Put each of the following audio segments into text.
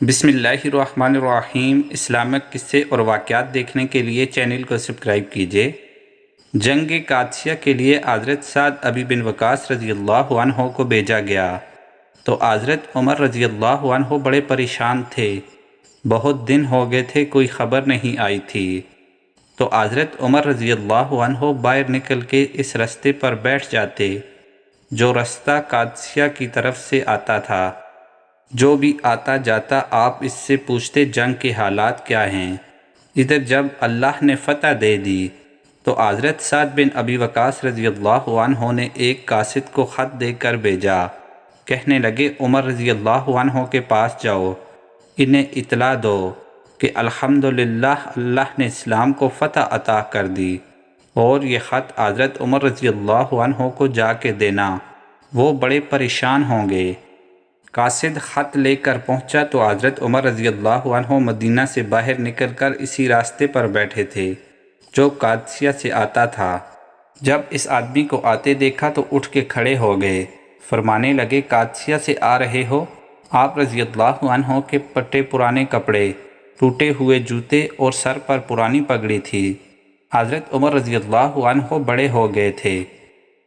بسم اللہ الرحمن الرحیم۔ اسلامک قصے اور واقعات دیکھنے کے لیے چینل کو سبسکرائب کیجیے۔ جنگ قادسیہ کے لیے حضرت سعد بن وقاص رضی اللہ عنہ کو بھیجا گیا تو حضرت عمر رضی اللہ عنہ بڑے پریشان تھے۔ بہت دن ہو گئے تھے، کوئی خبر نہیں آئی تھی۔ تو حضرت عمر رضی اللہ عنہ باہر نکل کے اس رستے پر بیٹھ جاتے جو رستہ قادسیہ کی طرف سے آتا تھا۔ جو بھی آتا جاتا آپ اس سے پوچھتے جنگ کے حالات کیا ہیں۔ ادھر جب اللہ نے فتح دے دی تو حضرت سعد بن ابی وقاص رضی اللہ عنہ نے ایک قاصد کو خط دے کر بھیجا۔ کہنے لگے عمر رضی اللہ عنہ کے پاس جاؤ، انہیں اطلاع دو کہ الحمدللہ اللہ نے اسلام کو فتح عطا کر دی، اور یہ خط حضرت عمر رضی اللہ عنہ کو جا کے دینا، وہ بڑے پریشان ہوں گے۔ قاصد خط لے کر پہنچا تو حضرت عمر رضی اللہ عنہ مدینہ سے باہر نکل کر اسی راستے پر بیٹھے تھے جو قادسیہ سے آتا تھا۔ جب اس آدمی کو آتے دیکھا تو اٹھ کے کھڑے ہو گئے، فرمانے لگے قادسیہ سے آ رہے ہو؟ آپ رضی اللہ عنہ کے پٹے پرانے کپڑے، ٹوٹے ہوئے جوتے اور سر پر پرانی پگڑی تھی۔ حضرت عمر رضی اللہ عنہ بڑے ہو گئے تھے۔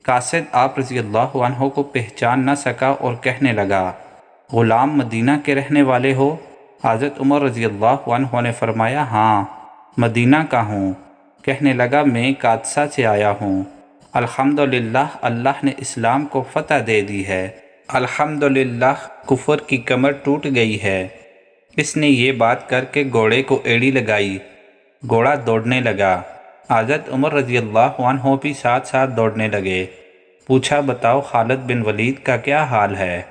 قاصد آپ رضی اللہ عنہ کو پہچان نہ سکا اور کہنے لگا، غلام مدینہ کے رہنے والے ہو؟ حضرت عمر رضی اللہ عنہ نے فرمایا، ہاں مدینہ کا ہوں۔ کہنے لگا، میں قادسیہ سے آیا ہوں۔ الحمدللہ اللہ نے اسلام کو فتح دے دی ہے، الحمدللہ کفر کی کمر ٹوٹ گئی ہے۔ اس نے یہ بات کر کے گھوڑے کو ایڑی لگائی، گھوڑا دوڑنے لگا۔ حضرت عمر رضی اللہ عنہ بھی ساتھ ساتھ دوڑنے لگے۔ پوچھا، بتاؤ خالد بن ولید کا کیا حال ہے؟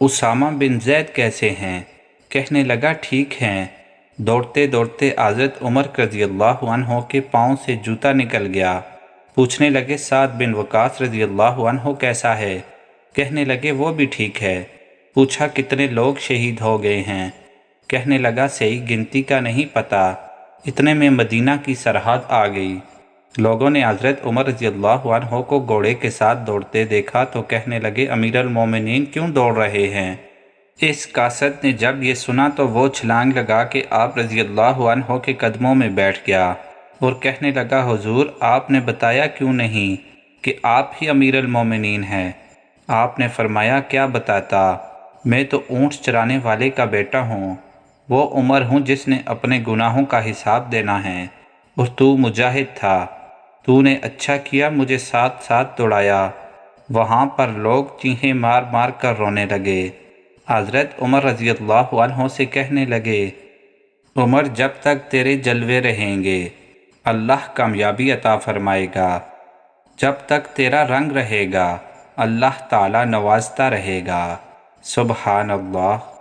اسامہ بن زید کیسے ہیں؟ کہنے لگا، ٹھیک ہیں۔ دوڑتے دوڑتے حضرت عمر رضی اللہ عنہ کے پاؤں سے جوتا نکل گیا۔ پوچھنے لگے، سعد بن وقاص رضی اللہ عنہ کیسا ہے؟ کہنے لگے، وہ بھی ٹھیک ہے۔ پوچھا، کتنے لوگ شہید ہو گئے ہیں؟ کہنے لگا، صحیح گنتی کا نہیں پتہ، اتنے میں مدینہ کی سرحد آ گئی۔ لوگوں نے حضرت عمر رضی اللہ عنہ کو گھوڑے کے ساتھ دوڑتے دیکھا تو کہنے لگے، امیر المومنین کیوں دوڑ رہے ہیں؟ اس قاصد نے جب یہ سنا تو وہ چھلانگ لگا کے آپ رضی اللہ عنہ کے قدموں میں بیٹھ گیا اور کہنے لگا، حضور آپ نے بتایا کیوں نہیں کہ آپ ہی امیر المومنین ہیں؟ آپ نے فرمایا، کیا بتاتا، میں تو اونٹ چرانے والے کا بیٹا ہوں، وہ عمر ہوں جس نے اپنے گناہوں کا حساب دینا ہے، اور تو مجاہد تھا، تو نے اچھا کیا مجھے ساتھ ساتھ دوڑایا۔ وہاں پر لوگ چیخیں مار مار کر رونے لگے۔ حضرت عمر رضی اللہ عنہ سے کہنے لگے، عمر جب تک تیرے جلوے رہیں گے اللہ کامیابی عطا فرمائے گا، جب تک تیرا رنگ رہے گا اللہ تعالی نوازتا رہے گا۔ سبحان اللہ۔